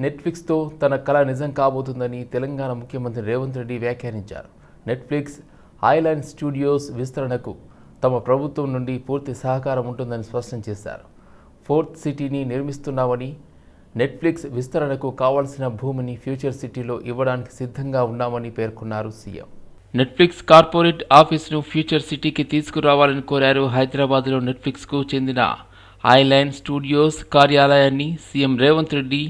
నెట్ఫ్లిక్స్తో తన కళ నిజం కాబోతుందని తెలంగాణ ముఖ్యమంత్రి రేవంత్ రెడ్డి వ్యాఖ్యానించారు. నెట్ఫ్లిక్స్ ఐలాండ్ స్టూడియోస్ విస్తరణకు తమ ప్రభుత్వం నుండి పూర్తి సహకారం ఉంటుందని స్పష్టం చేశారు. ఫోర్త్ సిటీని నిర్మిస్తున్నామని, నెట్ఫ్లిక్స్ విస్తరణకు కావాల్సిన భూమిని ఫ్యూచర్ సిటీలో ఇవ్వడానికి సిద్ధంగా ఉన్నామని పేర్కొన్నారు సీఎం. నెట్ఫ్లిక్స్ కార్పొరేట్ ఆఫీసును ఫ్యూచర్ సిటీకి తీసుకురావాలని కోరారు. హైదరాబాద్లో నెట్ఫ్లిక్స్కు చెందిన ఐలాండ్ స్టూడియోస్ కార్యాలయాన్ని సీఎం రేవంత్ రెడ్డి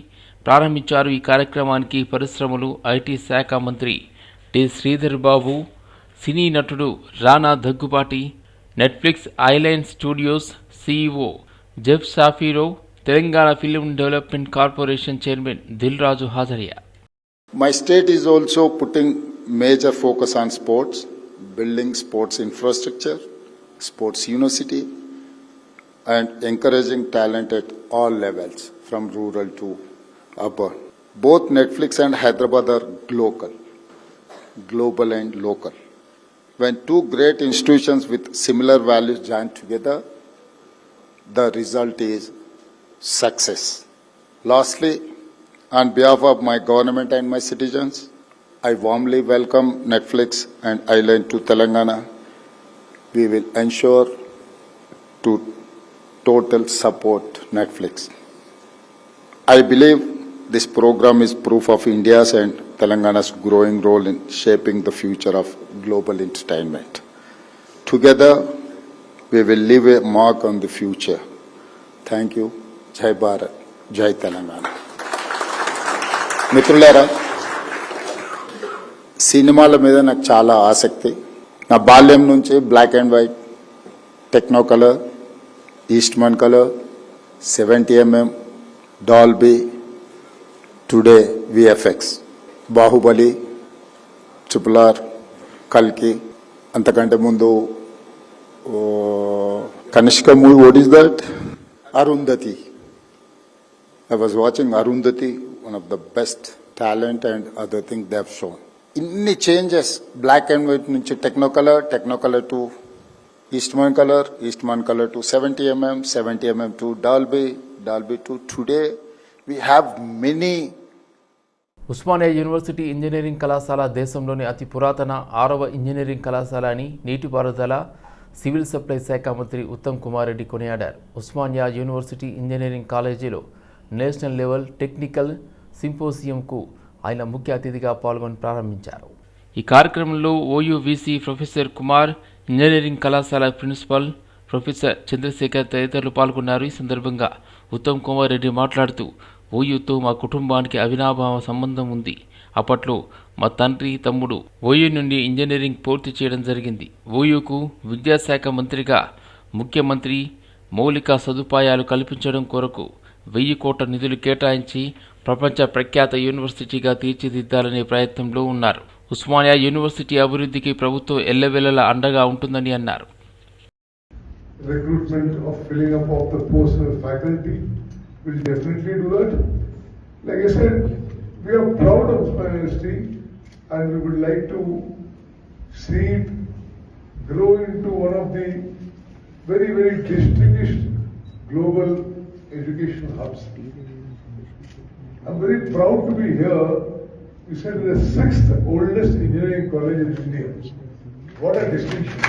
ప్రారంభించారు. ఈ కార్యక్రమానికి పరిశ్రమలు, ఐటీ శాఖ మంత్రి టి శ్రీధర్ బాబు, సినీ నటుడు Rana Daggubati, Netflix island studios CEO Jeff Shapiro, Telangana film development corporation chairman Dil Raju హాజరయ్యారు. My state is also putting major focus on sports, building sports infrastructure, sports university, and encouraging talent at all levels, from rural to urban. Both Netflix and Hyderabad are global and local. When two great institutions with similar values join together, the result is success. Lastly, on behalf of my government and my citizens, I warmly welcome Netflix and Island to Telangana. We will ensure to total support Netflix. I believe this program is proof of India's and Telangana's growing role in shaping the future of global entertainment. Together, we will leave a mark on the future. Thank you. Jai Bharat, Jai Telangana. మిత్రులారా, సినిమాల మీద నాకు చాలా ఆసక్తి. నా బాల్యం నుంచి black and white, Technicolor, Eastman colour, 70mm, Dolby, today VFX, Baahubali, RRR, కల్కి, అంతకంటే ముందు Kanishka movie, what is that, Arundhati. I was watching Arundhati, one of the best talent and other things they have shown. Inni changes, black and white nunchi technocolor to Eastman color to 70mm, 70mm to Dolby to today. We have many. Osmania university engineering కళాశాల దేశంలోని అతి పురాతన 6వ engineering కళాశాల అని నీటిపారుదల, civil supply శాఖ మంత్రి ఉత్తమ్ కుమార్ రెడ్డి కొనియాడారు. ఉస్మానియా యూనివర్సిటీ ఇంజనీరింగ్ కాలేజీలో నేషనల్ లెవెల్ టెక్నికల్ సింపోజియంకు ఆయన ముఖ్య అతిథిగా పాల్గొని ప్రారంభించారు. ఈ కార్యక్రమంలో ఓయూవీసీ ప్రొఫెసర్ కుమార్, ఇంజనీరింగ్ కళాశాల ప్రిన్సిపల్ ప్రొఫెసర్ చంద్రశేఖర్ తదితరులు పాల్గొన్నారు. ఈ సందర్భంగా ఉత్తమ్ కుమార్ రెడ్డి మాట్లాడుతూ, ఓయూతో మా కుటుంబానికి అవినాభావ సంబంధం ఉంది. అప్పట్లో మా తండ్రి, తమ్ముడు ఓయూ నుండి ఇంజనీరింగ్ పూర్తి చేయడం జరిగింది. ఓయూకు విద్యాశాఖ మంత్రిగా ముఖ్యమంత్రి మౌలిక సదుపాయాలు కల్పించడం కొరకు 1000 కోట్ల నిధులు కేటాయించి ప్రపంచ ప్రఖ్యాత యూనివర్సిటీగా తీర్చిదిద్దాలనే ప్రయత్నంలో ఉన్నారు. ఉస్మానియా యూనివర్సిటీ అభివృద్ధికి ప్రభుత్వం ఎల్లవేళలా అండగా ఉంటుందని అన్నారు. Recruitment of filling up of the posts of faculty will definitely do that. Like I said, we are proud of Usmania University and we would like to see it grow into one of the very, very distinguished global educational hubs. I'm very proud to be here. You said the 6th oldest engineering college in India. What a distinction.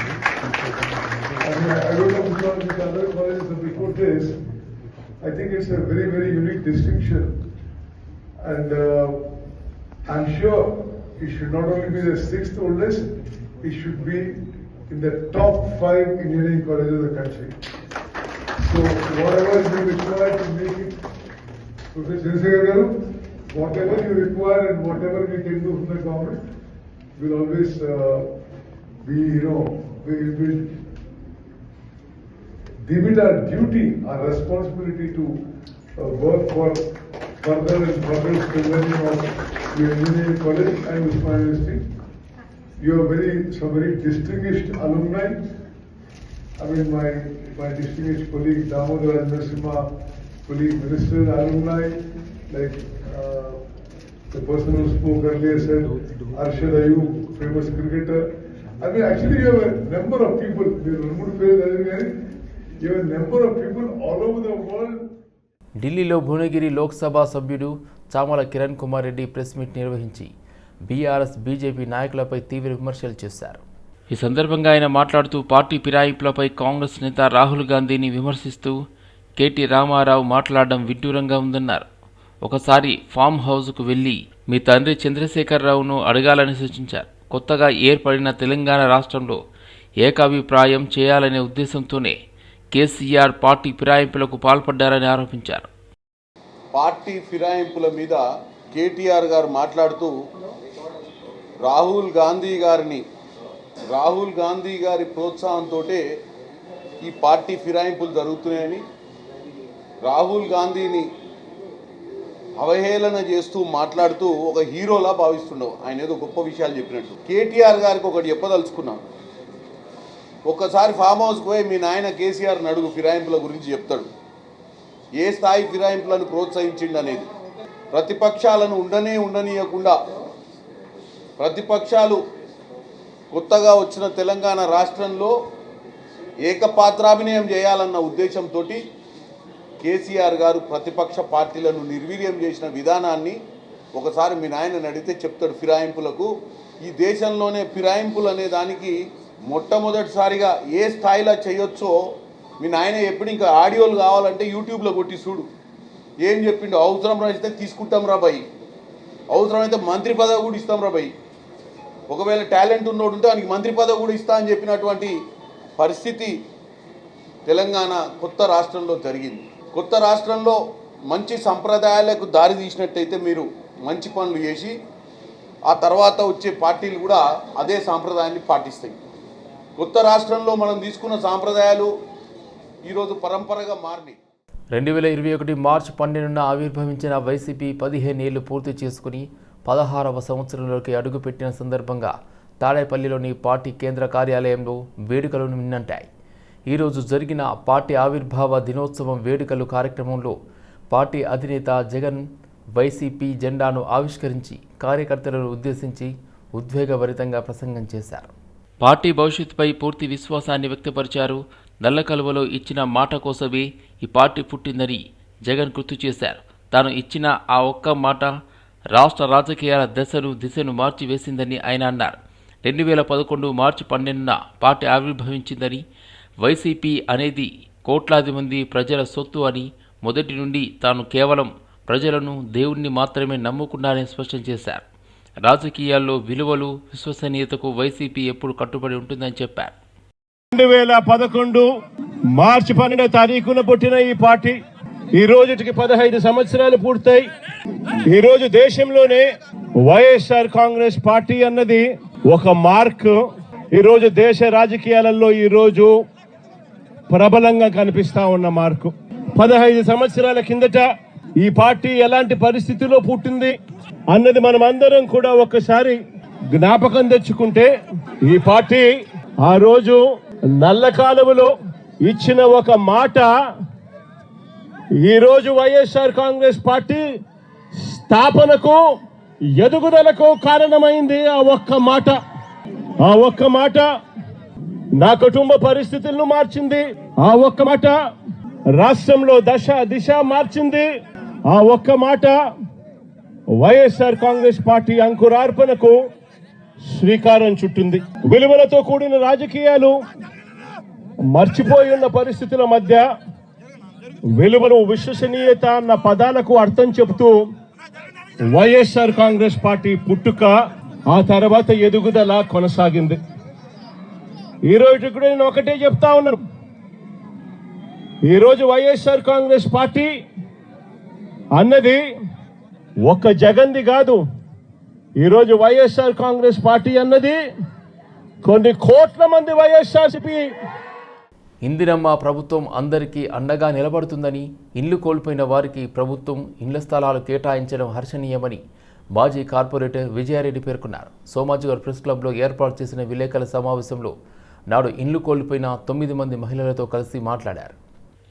I mean, I don't know which other colleges have before this. I think it's a very, very unique distinction. And I'm sure it should not only be the 6th oldest, it should be in the top 5 engineering colleges of the country. So whatever you require to make it, Professor Garu, whatever you require and whatever we can do from the government, will always we will deem it our duty, our responsibility to work for further and further strengthening of the engineering college and Usmania University. You are some very distinguished alumni. I mean, my distinguished colleague Damodar Narasimha, colleague minister, alumni, like the person who spoke earlier said, Arshad Ayub, famous cricketer. I mean, actually you have a number of people, you have a number of people all over the world. ఢిల్లీలో భువనగిరి లోక్సభ సభ్యుడు Chamala Kiran Kumar Reddy press meet నిర్వహించి BRS BJP నాయకులపై తీవ్ర విమర్శలు చేశారు. ఈ సందర్భంగా ఆయన మాట్లాడుతూ పార్టీ ఫిరాయింపులపై కాంగ్రెస్ నేత రాహుల్ గాంధీని విమర్శిస్తూ కేటీ రామారావు మాట్లాడడం విడ్డూరంగా ఉందన్నారు. ఒకసారి ఫామ్ హౌస్కు వెళ్లి మీ తండ్రి చంద్రశేఖరరావును అడగాలని సూచించారు. కొత్తగా ఏర్పడిన తెలంగాణ రాష్ట్రంలో ఏకాభిప్రాయం చేయాలనే ఉద్దేశంతోనే కేసీఆర్ పార్టీ ఫిరాయింపులకు పాల్పడ్డారని ఆరోపించారు. పార్టీ ఫిరాయింపుల మీద కేటీఆర్ గారు మాట్లాడుతూ రాహుల్ గాంధీ గారి ప్రోత్సాహంతో ఈ పార్టీ ఫిరాయింపులు జరుగుతున్నాయని, రాహుల్ గాంధీని అవహేళన చేస్తూ మాట్లాడుతూ ఒక హీరోలా భావిస్తుండవు. ఆయన ఏదో గొప్ప విషయాలు చెప్పినట్టు. కేటీఆర్ గారికి ఒకటి చెప్పదలుచుకున్నాను. ఒక్కసారి ఫామ్ హౌస్కి పోయి మీ నాయన కేసీఆర్ నడుగు ఫిరాయింపుల గురించి చెప్తాడు. ఏ స్థాయి ఫిరాయింపులను ప్రోత్సహించిండు అనేది. ప్రతిపక్షాలను ఉండనీయకుండా ప్రతిపక్షాలు కొత్తగా వచ్చిన తెలంగాణ రాష్ట్రంలో ఏకపాత్రాభినయం చేయాలన్న ఉద్దేశంతో కేసీఆర్ గారు ప్రతిపక్ష పార్టీలను నిర్వీర్యం చేసిన విధానాన్ని ఒకసారి మీ నాయనని అడిగితే చెప్తాడు. ఫిరాయింపులకు ఈ దేశంలోనే ఫిరాయింపులు అనే దానికి మొట్టమొదటిసారిగా ఏ స్థాయిలో చేయొచ్చో మీ నాయన ఎప్పుడు ఇంకా ఆడియోలు కావాలంటే యూట్యూబ్లో కొట్టి చూడు. ఏం చెప్పిండు? అవసరం అయితే తీసుకుంటాం రా భయ్, అవసరమైతే మంత్రి పదవి కూడా ఇస్తాం రా భయ్, ఒకవేళ టాలెంట్ ఉన్నోడు ఉంటే ఆయనకి మంత్రి పదవి కూడా ఇస్తా అని చెప్పినటువంటి పరిస్థితి తెలంగాణ కొత్త రాష్ట్రంలో జరిగింది. కొత్త రాష్ట్రంలో మంచి సంప్రదాయాలకు దారి తీసినట్టయితే మీరు మంచి పనులు చేసి ఆ తర్వాత వచ్చే పార్టీలు కూడా అదే సాంప్రదాయాన్ని పాటిస్తాయి. కొత్త రాష్ట్రంలో మనం తీసుకున్న సాంప్రదాయాలు ఈరోజు పరంపరగా మారినాయి. 2021 మార్చి 12న ఆవిర్భవించిన వైసీపీ 15 ఏళ్లు పూర్తి చేసుకుని 16వ సంవత్సరంలోకి అడుగుపెట్టిన సందర్భంగా తాడేపల్లిలోని పార్టీ కేంద్ర కార్యాలయంలో వేడుకలు మిన్నంటాయి. ఈరోజు జరిగిన పార్టీ ఆవిర్భావ దినోత్సవం వేడుకలు కార్యక్రమంలో పార్టీ అధినేత జగన్ వైసీపీ జెండాను ఆవిష్కరించి కార్యకర్తలను ఉద్దేశించి ఉద్వేగభరితంగా ప్రసంగం చేశారు. పార్టీ భవిష్యత్తుపై పూర్తి విశ్వాసాన్ని వ్యక్తపరిచారు. నల్లకలువలో ఇచ్చిన మాట కోసమే ఈ పార్టీ పుట్టిందని జగన్ గుర్తు చేశారు. తాను ఇచ్చిన ఆ ఒక్క మాట రాష్ట్ర రాజకీయాల దిశను మార్చివేసిందని ఆయన అన్నారు. 2011 మార్చి 12న పార్టీ ఆవిర్భవించిందని, వైసీపీ అనేది కోట్లాది మంది ప్రజల సొత్తు అని, మొదటి నుండి తాను కేవలం ప్రజలను, దేవుణ్ణి మాత్రమే నమ్ముకున్నారని స్పష్టం చేశారు. రాజకీయాల్లో విలువలు, విశ్వసనీయతకు వైసీపీ ఎప్పుడు కట్టుబడి ఉంటుందని చెప్పారు. 2011 మార్చి 12వ తారీఖున పుట్టిన ఈ పార్టీ ఈ రోజుకి 15 సంవత్సరాలు పూర్తయి, ఈరోజు దేశంలోనే వైఎస్ఆర్ కాంగ్రెస్ పార్టీ అన్నది ఒక మార్క్. ఈరోజు దేశ రాజకీయాలలో ఈరోజు ప్రబలంగా కనిపిస్తా ఉన్న మార్కు. 15 సంవత్సరాల కిందట ఈ పార్టీ ఎలాంటి పరిస్థితిలో పుట్టింది అన్నది మనం అందరం కూడా ఒక్కసారి జ్ఞాపకం తెచ్చుకుంటే, ఈ పార్టీ ఆ రోజు నల్ల కాలువలో ఇచ్చిన ఒక మాట ఈరోజు వైఎస్ఆర్ కాంగ్రెస్ పార్టీ స్థాపనకు, ఎదుగుదలకు కారణమైంది. ఆ ఒక్క మాట నా కుటుంబ పరిస్థితులను మార్చింది. ఆ ఒక్క మాట రాష్ట్రంలో దిశ మార్చింది. ఆ ఒక్క మాట వైఎస్ఆర్ కాంగ్రెస్ పార్టీ అంకురార్పణకు శ్రీకారం చుట్టింది. విలువలతో కూడిన రాజకీయాలు మర్చిపోయి ఉన్న పరిస్థితుల మధ్య విలువలు, విశ్వసనీయత అన్న పదాలకు అర్థం చెబుతూ వైఎస్ఆర్ కాంగ్రెస్ పార్టీ పుట్టుక, ఆ తర్వాత ఎదుగుదల కొనసాగింది. ఈరోజు కూడా నేను ఒకటే చెప్తా ఉన్నాను. ఈరోజు వైఎస్ఆర్ కాంగ్రెస్ పార్టీ అన్నది ఒక్క జగన్ది కాదు. ఈరోజు వైఎస్ఆర్ కాంగ్రెస్ పార్టీ అన్నది కొన్ని కోట్ల మంది వైఎస్ఆర్సీపీ. ఇందిరమ్మ ప్రభుత్వం అందరికీ అండగా నిలబడుతుందని, ఇల్లు కోల్పోయిన వారికి ప్రభుత్వం ఇళ్ల స్థలాలు కేటాయించడం హర్షణీయమని మాజీ కార్పొరేటర్ విజయారెడ్డి పేర్కొన్నారు. సోమాజిగూడ ప్రెస్ క్లబ్లో ఏర్పాటు చేసిన విలేకరుల సమావేశంలో నాడు ఇల్లు కోల్పోయిన 9 మంది మహిళలతో కలిసి మాట్లాడారు.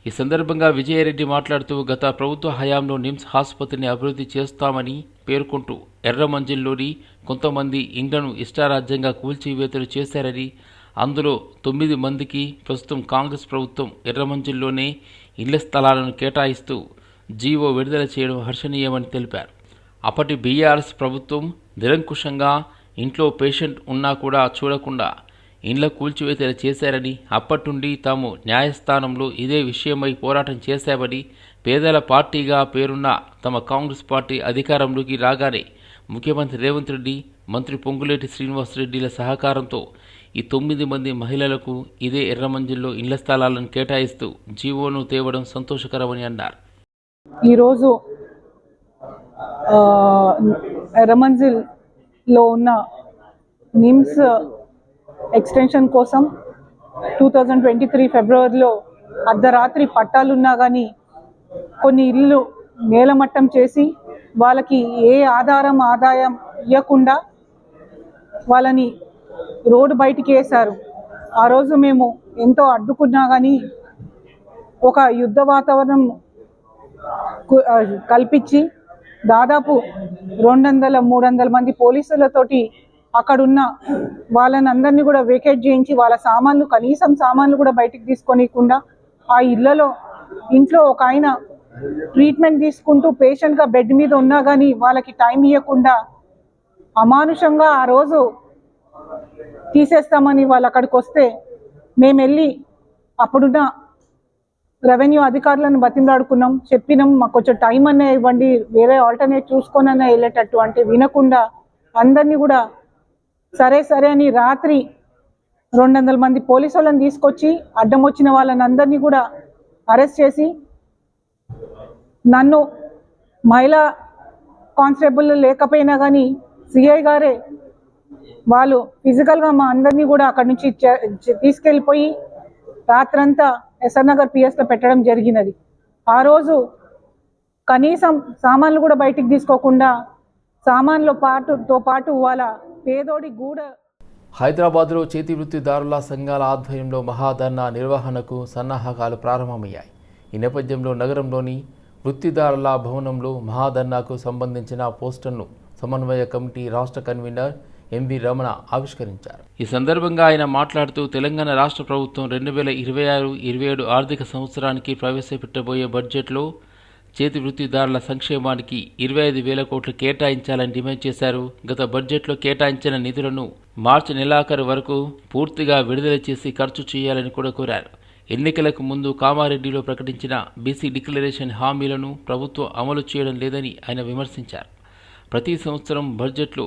ఈ సందర్భంగా విజయారెడ్డి మాట్లాడుతూ గత ప్రభుత్వ హయాంలో నిమ్స్ ఆసుపత్రిని అభివృద్ధి చేస్తామని పేర్కొంటూ ఎర్రమంజిల్లోని కొంతమంది ఇండ్లను ఇష్టారాజ్యంగా కూల్చివేతలు చేశారని, అందులో 9 మందికి ప్రస్తుతం కాంగ్రెస్ ప్రభుత్వం ఎర్రమంజిల్లోనే ఇళ్ల స్థలాలను కేటాయిస్తూ జీవో విడుదల చేయడం హర్షణీయమని తెలిపారు. అప్పటి బీఆర్ఎస్ ప్రభుత్వం నిరంకుశంగా ఇంట్లో పేషెంట్ ఉన్నా కూడా చూడకుండా ఇండ్ల కూల్చివేతలు చేశారని, అప్పటి నుండి తాము న్యాయస్థానంలో ఇదే విషయమై పోరాటం చేశామని, పేదల పార్టీగా పేరున్న తమ కాంగ్రెస్ పార్టీ అధికారంలోకి రాగానే ముఖ్యమంత్రి రేవంత్ రెడ్డి, మంత్రి పొంగులేటి శ్రీనివాసరెడ్డిల సహకారంతో ఈ 9 మంది మహిళలకు ఇదే ఎర్రమంజిల్లో ఇళ్ల స్థలాలను కేటాయిస్తూ జీవోను తేవడం సంతోషకరమని అన్నారు. ఈరోజు ఎర్రమంజిల్లో ఉన్న నిమ్స్ ఎక్స్టెన్షన్ కోసం 2023 ఫిబ్రవరిలో అర్ధరాత్రి పట్టాలున్నా కానీ కొన్ని ఇళ్ళు నేలమట్టం చేసి వాళ్ళకి ఏ ఆదాయం ఇవ్వకుండా వాళ్ళని రోడ్డు బయటికి వేశారు. ఆ రోజు మేము ఎంతో అడ్డుకున్నా కానీ ఒక యుద్ధ వాతావరణం కల్పించి దాదాపు 200-300 మంది పోలీసులతోటి అక్కడున్న వాళ్ళని అందరినీ కూడా వేకేట్ చేయించి వాళ్ళ సామాన్లు, కనీసం సామాన్లు కూడా బయటికి తీసుకోనికుండా ఆ ఇంట్లో ఒక ఆయన ట్రీట్మెంట్ తీసుకుంటూ పేషెంట్గా బెడ్ మీద ఉన్నా కానీ వాళ్ళకి టైం ఇవ్వకుండా అమానుషంగా ఆ రోజు తీసేస్తామని వాళ్ళు అక్కడికి వస్తే మేము వెళ్ళి అప్పుడున్న రెవెన్యూ అధికారులను బతిమలాడుకున్నాం, చెప్పినాం మాకు కొంచెం టైం అనే ఇవ్వండి, వేరే ఆల్టర్నేట్ చూసుకొనన్నా వెళ్ళేటట్టు. అంటే వినకుండా అందరినీ కూడా సరే అని రాత్రి 200 మంది పోలీసు వాళ్ళని తీసుకొచ్చి అడ్డం వచ్చిన వాళ్ళని అందరినీ కూడా అరెస్ట్ చేసి నన్ను మహిళా కానిస్టేబుల్ లేకపోయినా కానీ సిఐ గారే వాళ్ళు ఫిజికల్గా మా అందరినీ కూడా అక్కడి నుంచి తీసుకెళ్ళిపోయి రాత్రంతా ఎస్ఆర్ నగర్ పిఎస్లో పెట్టడం జరిగినది. ఆ రోజు కనీసం సామాన్లు కూడా బయటికి తీసుకోకుండా సామాన్లతో పాటు వాళ్ళ పేదోడి గూడ. హైదరాబాద్లో చేతి వృత్తిదారుల సంఘాల ఆధ్వర్యంలో మహాధర్నా నిర్వహణకు సన్నాహకాలు ప్రారంభమయ్యాయి. ఈ నేపథ్యంలో నగరంలోని వృత్తిదారుల భవనంలో మహాధర్నాకు సంబంధించిన పోస్టర్ను సమన్వయ కమిటీ రాష్ట్ర కన్వీనర్ ఎంవి రమణ ఆవిష్కరించారు. ఈ సందర్భంగా ఆయన మాట్లాడుతూ తెలంగాణ రాష్ట్ర ప్రభుత్వం 2026-27 ఆర్థిక సంవత్సరానికి ప్రవేశపెట్టబోయే బడ్జెట్లో చేతి వృత్తిదారుల సంక్షేమానికి 25,000 కోట్లు కేటాయించాలని డిమాండ్ చేశారు. గత బడ్జెట్లో కేటాయించిన నిధులను మార్చి నెలాఖరు వరకు పూర్తిగా విడుదల చేసి ఖర్చు చేయాలని కూడా కోరారు. ఎన్నికలకు ముందు కామారెడ్డిలో ప్రకటించిన బీసీ డిక్లరేషన్ హామీలను ప్రభుత్వం అమలు చేయడం లేదని ఆయన విమర్శించారు. ప్రతి సంవత్సరం బడ్జెట్లో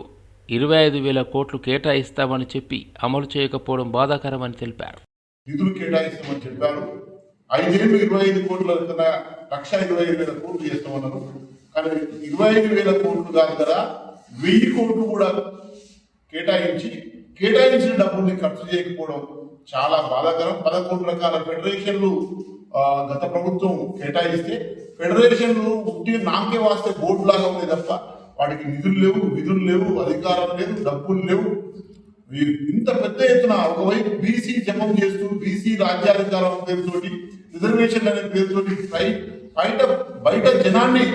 25,000 కోట్లు కేటాయిస్తామని చెప్పి అమలు చేయకపోవడం బాధాకరమని తెలిపారు. నిధులు కేటాయిస్తామని చెప్పారు. 5 ఏళ్ళు 25 కోట్ల 1,25,000 కోట్లు చేస్తామన్నారు. కానీ 25,000 కోట్లు కాదు కదా, 1000 కోట్లు కూడా కేటాయించిన డబ్బుల్ని ఖర్చు చేయకపోవడం చాలా బాధాకరం. 11 రకాల ఫెడరేషన్లు గత ప్రభుత్వం కేటాయిస్తే ఫెడరేషన్లు ఉట్టి నాకే వాస్తే బోర్డు లాగా ఉంది తప్ప వాటికి నిధులు లేవు, విధులు లేవు, అధికారం లేదు, డబ్బులు లేవు. ఇంత పెద్ద ఎత్తున ఒకవైపు బీసీ జపం చేస్తూ బీసీ రాజ్యాధికారం పేరుతోటి, రిజర్వేషన్ అనే పేరుతోటి బయట జనాన్ని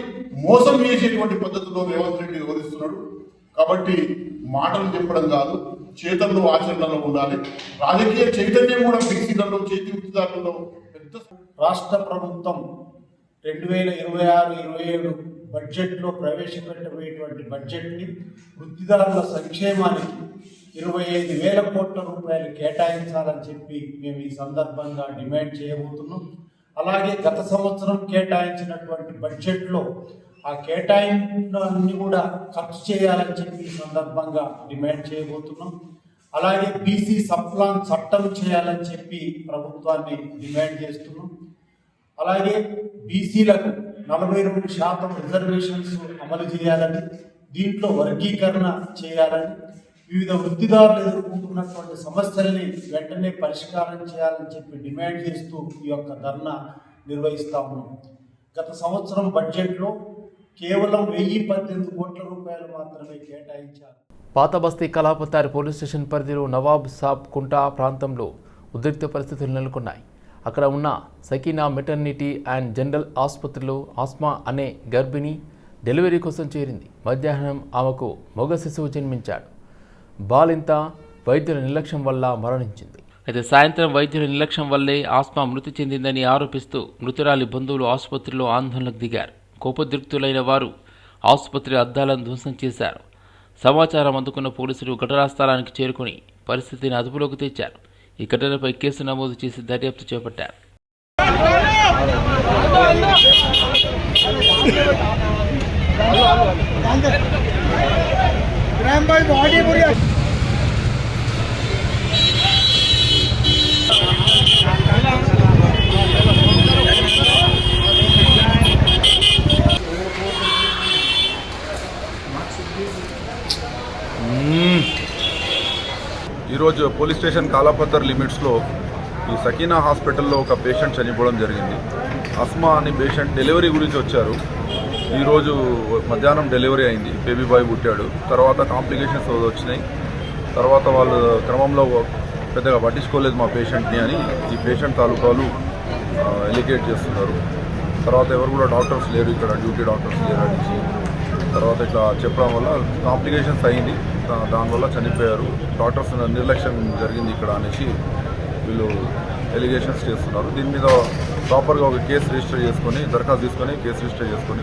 మోసం చేసేటువంటి పద్ధతిలో రేవంత్ రెడ్డి వివరిస్తున్నాడు. కాబట్టి మాటలు చెప్పడం కాదు, చేతల్లో ఆచరణలో ఉండాలి. రాజకీయ చైతన్యం కూడా బీసీలలో, చేతి వృత్తిదారులలో పెద్ద. రాష్ట్ర ప్రభుత్వం 2026-27 బడ్జెట్లో ప్రవేశపెట్టబోయేటువంటి బడ్జెట్ని వృత్తిదారుల సంక్షేమానికి 25,000 కోట్ల రూపాయలు కేటాయించాలని చెప్పి మేము ఈ సందర్భంగా డిమాండ్ చేయబోతున్నాం. అలాగే గత సంవత్సరం కేటాయించినటువంటి బడ్జెట్లో ఆ కేటాయింపులన్నీ కూడా ఖర్చు చేయాలని చెప్పి ఈ సందర్భంగా డిమాండ్ చేయబోతున్నాం. అలాగే బీసీ సప్లాన్ చట్టం చేయాలని చెప్పి ప్రభుత్వాన్ని డిమాండ్ చేస్తున్నాం. అలాగే బీసీలకు 42% రిజర్వేషన్స్ అమలు చేయాలని, దీంట్లో వర్గీకరణ చేయాలని, వివిధ వృత్తిదారులు ఎదుర్కొంటున్నటువంటి సమస్యల్ని వెంటనే పరిష్కారం చేయాలని చెప్పి డిమాండ్ చేస్తూ ఈ యొక్క ధర్నా నిర్వహిస్తా ఉన్నాం. గత సంవత్సరం బడ్జెట్లో కేవలం 1,018 కోట్ల రూపాయలు మాత్రమే కేటాయించారు. పాత బస్తీ కలాపతారి పోలీస్ స్టేషన్ పరిధిలో నవాబ్ సాబ్ కుంటా ప్రాంతంలో ఉద్రిక్త పరిస్థితులు నెలకొన్నాయి. అక్కడ ఉన్న సకీనా మెటర్నిటీ అండ్ జనరల్ ఆసుపత్రిలో ఆస్మా అనే గర్భిణి డెలివరీ కోసం చేరింది. మధ్యాహ్నం ఆమెకు మగ శిశువు జన్మించాడు. బాలింత వైద్యుల నిర్లక్ష్యం వల్ల మరణించింది. అయితే సాయంత్రం వైద్యుల నిర్లక్ష్యం వల్లే ఆస్మా మృతి చెందిందని ఆరోపిస్తూ మృతురాలి బంధువులు ఆసుపత్రిలో ఆందోళనకు దిగారు. కోపోద్రిక్తులైన వారు ఆసుపత్రి అద్దాలను ధ్వంసం చేశారు. సమాచారం అందుకున్న పోలీసులు ఘటనా స్థలానికి చేరుకుని పరిస్థితిని అదుపులోకి తెచ్చారు. ఈ ఘటనపై కేసు నమోదు చేసి దర్యాప్తు చేపట్టారు. ఈరోజు పోలీస్ స్టేషన్ కాలాపత్తర్ లిమిట్స్లో ఈ సకీనా హాస్పిటల్లో ఒక పేషెంట్ చనిపోవడం జరిగింది. అస్మా అని పేషెంట్ డెలివరీ గురించి వచ్చారు. ఈరోజు మధ్యాహ్నం డెలివరీ అయింది, బేబీ బాయ్ పుట్టాడు. తర్వాత కాంప్లికేషన్స్ వచ్చినాయి. తర్వాత వాళ్ళు క్రమంలో పెద్దగా పట్టించుకోలేదు మా పేషెంట్ని అని ఈ పేషెంట్ తాలూకాలు ఎలికేట్ చేస్తున్నారు. తర్వాత ఎవరు కూడా డాక్టర్స్ లేరు, ఇక్కడ డ్యూటీ డాక్టర్స్ లేరు అని తర్వాత ఇట్లా చెప్పడం వల్ల కాంప్లికేషన్స్ అయింది. దానివల్ల చనిపోయారు. డాక్టర్స్ నిర్లక్ష్యం జరిగింది ఇక్కడ అనేసి వీళ్ళు ఎలిగేషన్స్ చేస్తున్నారు. దీని మీద ప్రాపర్గా ఒక కేసు రిజిస్టర్ చేసుకొని, దరఖాస్తు తీసుకొని కేసు రిజిస్టర్ చేసుకొని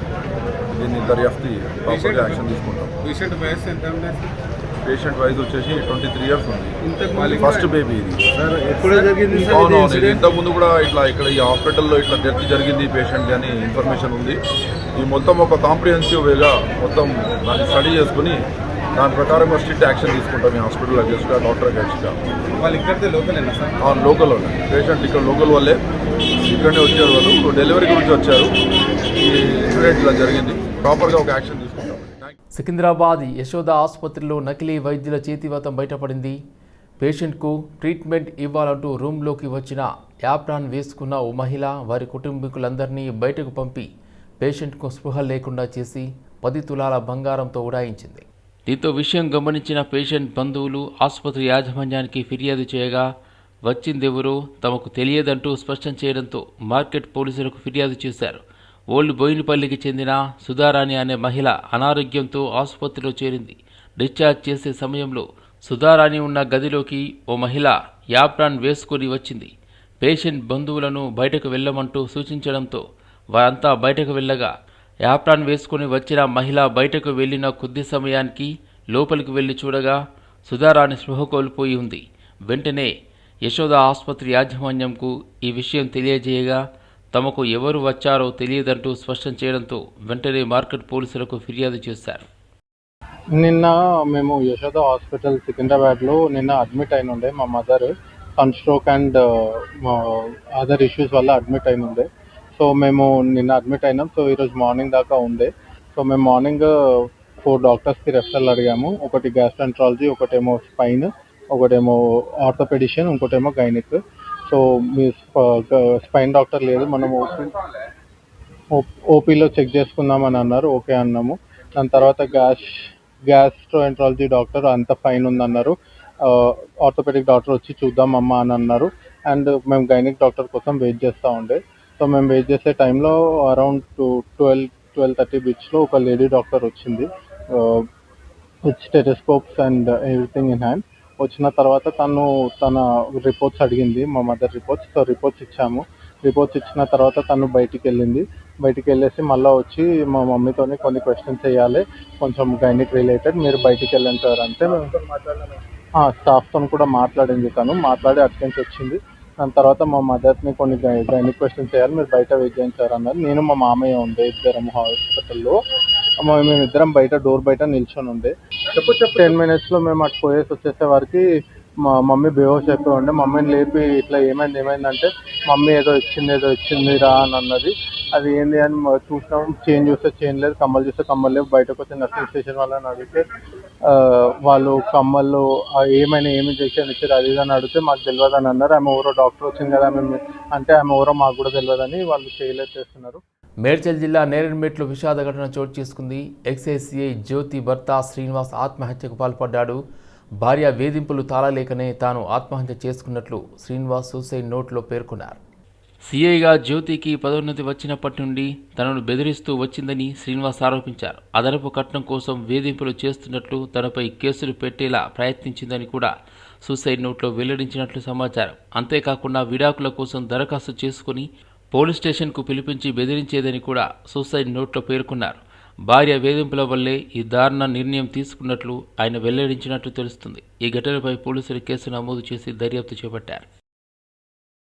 దీన్ని దర్యాప్తు ప్రాపర్గా యాక్షన్ తీసుకుంటాం. పేషెంట్ వయసు ఎంత ఉంది? పేషెంట్ వయసు వచ్చేసి 23 years ఉంది. ఫస్ట్ బేబీ ఇది. అవునవును, ఇంతకుముందు కూడా ఇక్కడ ఈ హాస్పిటల్లో ఇట్లా డెత్ జరిగింది పేషెంట్ అని ఇన్ఫర్మేషన్ ఉంది. ఈ మొత్తం ఒక కాంప్రిహెన్సివ్ వేగా మొత్తం దాన్ని స్టడీ చేసుకుని దాని ప్రకారం స్ట్రిక్ట్ యాక్షన్ తీసుకుంటాం. ఈ హాస్పిటల్ అగేన్స్ట్గా, డాక్టర్ అగేన్స్ట్గా. వాళ్ళు ఇక్కడితే లోకలేనా సార్? లోకల్ పేషెంట్ ఇక్కడ లోకల్ వాళ్ళే, ఇక్కడనే వచ్చారు. వాళ్ళు డెలివరీ గురించి వచ్చారు. ఈ ఇన్సిడెంట్ ఇలా జరిగింది. ప్రాపర్గా ఒక యాక్షన్ తీసుకుంటాం. సికింద్రాబాద్ యశోద ఆసుపత్రిలో నకిలీ వైద్యుల చేతివాతం బయటపడింది. పేషెంట్కు ట్రీట్మెంట్ ఇవ్వాలంటూ రూమ్లోకి వచ్చిన యాప్రాన్ వేసుకున్న ఓ మహిళ వారి కుటుంబీకులందరినీ బయటకు పంపి పేషెంట్కు స్పృహ లేకుండా చేసి 10 తులాల బంగారంతో ఉడాయించింది. దీంతో విషయం గమనించిన పేషెంట్ బంధువులు ఆసుపత్రి యాజమాన్యానికి ఫిర్యాదు చేయగా వచ్చిందెవరో తమకు తెలియదంటూ స్పష్టం చేయడంతో మార్కెట్ పోలీసులకు ఫిర్యాదు చేశారు. ఓల్డ్ బోయినపల్లికి చెందిన సుధారాణి అనే మహిళ అనారోగ్యంతో ఆసుపత్రిలో చేరింది. డిశ్చార్జ్ చేసే సమయంలో సుధారాణి ఉన్న గదిలోకి ఓ మహిళ యాప్రాన్ వేసుకుని వచ్చింది. పేషెంట్ బంధువులను బయటకు వెళ్ళమంటూ సూచించడంతో వారంతా బయటకు వెళ్ళగా యాప్రాన్ వేసుకుని వచ్చిన మహిళ బయటకు వెళ్లిన కొద్ది సమయానికి లోపలికి వెళ్లి చూడగా సుధారాణి స్పృహ కోల్పోయి ఉంది. వెంటనే యశోద ఆసుపత్రి యాజమాన్యంకు ఈ విషయం తెలియజేయగా తమకు ఎవరు వచ్చారో తెలియదంటూ స్పష్టం చేయడంతో వెంటనే మార్కెట్ పోలీసులకు ఫిర్యాదు చేశారు. నిన్న మేము యశోద హాస్పిటల్ సికింద్రాబాద్లో నిన్న అడ్మిట్ అయిన ఉండే. మా mother sun stroke and other issues వల్ల అడ్మిట్ అయిన ఉండే. సో మేము నిన్న అడ్మిట్ అయినాం. సో ఈరోజు మార్నింగ్ దాకా ఉండే. సో మేము మార్నింగ్ 4 డాక్టర్స్కి రెఫరల్ అడిగాము. ఒకటి గ్యాస్ట్రాంట్రాలజీ, ఒకటేమో స్పైన్, ఒకటేమో ఆర్థోపెడిషన్, ఇంకోటేమో గైనిక్. సో మీ స్పైన్ డాక్టర్ లేదు, మనము ఓపీలో చెక్ చేసుకుందామని అన్నారు. ఓకే అన్నాము. దాని తర్వాత గ్యాస్ట్రోఎంట్రాలజీ డాక్టర్ అంత ఫైన్ ఉందన్నారు. ఆర్థోపెడిక్ డాక్టర్ వచ్చి చూద్దాం అమ్మ అని అన్నారు. అండ్ మేము గైనిక్ డాక్టర్ కోసం వెయిట్ చేస్తూ ఉండే. సో మేము వెయిట్ చేసే టైంలో అరౌండ్ 12:30 బిచ్లో ఒక లేడీ డాక్టర్ వచ్చింది, with stethoscopes and everything in hand. వచ్చిన తర్వాత తన రిపోర్ట్స్ అడిగింది, మా మదర్ రిపోర్ట్స్. సో రిపోర్ట్స్ ఇచ్చాము. రిపోర్ట్స్ ఇచ్చిన తర్వాత తను బయటికి వెళ్ళింది. బయటికి వెళ్ళేసి మళ్ళీ వచ్చి మా మమ్మీతోని కొన్ని క్వశ్చన్స్ వేయాలి, కొంచెం గైనిక్ రిలేటెడ్, మీరు బయటికి వెళ్ళండి సార్ అంటే స్టాఫ్తో కూడా మాట్లాడింది. తను మాట్లాడి అటెండ్ వచ్చింది. దాని తర్వాత మా మదర్ని కొన్ని గైనిక్ క్వశ్చన్స్ చేయాలి, మీరు బయట వెయిట్ చేయించారు అన్నారు. నేను మా మామయ్య ఉండే, ఇద్దరం హాస్పిటల్లో. మేమిద్దరం బయట డోర్ బయట నిల్చొని ఉండే. 10 minutesలో మేము అటు పోయేసి వచ్చేసే వరకు మా మమ్మీ బేహోష్ అయిపోయి ఉండే. మమ్మీని లేపి ఇట్లా ఏమైందంటే మమ్మీ ఏదో ఇచ్చింది రా అని అన్నది. అది ఏంది అని చూసినాం. చైన్ చూస్తే చైన్ లేదు, కమ్మలు చూస్తే కమ్మలు లేవు. బయటకు వచ్చి నర్సింగ్ స్టేషన్ వాళ్ళని అడిగితే వాళ్ళు కమ్మలు ఏమి ఇంజెక్షన్ ఇచ్చారు అది అని అడిగితే మాకు తెలియదు అని అన్నారు. ఆమె ఎవరో డాక్టర్ వచ్చింది కదా మేము అంటే ఆమె ఎవరో మాకు కూడా తెలియదని వాళ్ళు చేయలేదు చేస్తున్నారు. మేడ్చల్ జిల్లా నేరేడ్మెట్లో విషాద ఘటన చోటు చేసుకుంది. ఎక్సైసీఐ జ్యోతి భర్త శ్రీనివాస్ ఆత్మహత్యకు పాల్పడ్డాడు. భార్య వేధింపులు తాళలేకనే తాను ఆత్మహత్య చేసుకున్నట్లు శ్రీనివాస్ సూసైడ్ నోట్లో పేర్కొన్నారు. సీఐగా జ్యోతికి పదోన్నతి వచ్చినప్పటి నుండి తనను బెదిరిస్తూ వచ్చిందని శ్రీనివాస్ ఆరోపించారు. అదనపు కట్నం కోసం వేధింపులు చేస్తున్నట్లు, తనపై కేసులు పెట్టేలా ప్రయత్నించిందని కూడా సూసైడ్ నోట్లో వెల్లడించినట్లు సమాచారం. అంతేకాకుండా విడాకుల కోసం దరఖాస్తు చేసుకుని పోలీస్ స్టేషన్కు పిలిపించి బెదిరించేదని కూడా సూసైడ్ నోట్లో పేర్కొన్నారు. భార్య వేధింపుల వల్లే ఈ దారుణ నిర్ణయం తీసుకున్నట్లు ఆయన వెల్లడించినట్లు తెలుస్తుంది. ఈ ఘటనపై పోలీసులు కేసు నమోదు చేసి దర్యాప్తు చేపట్టారు.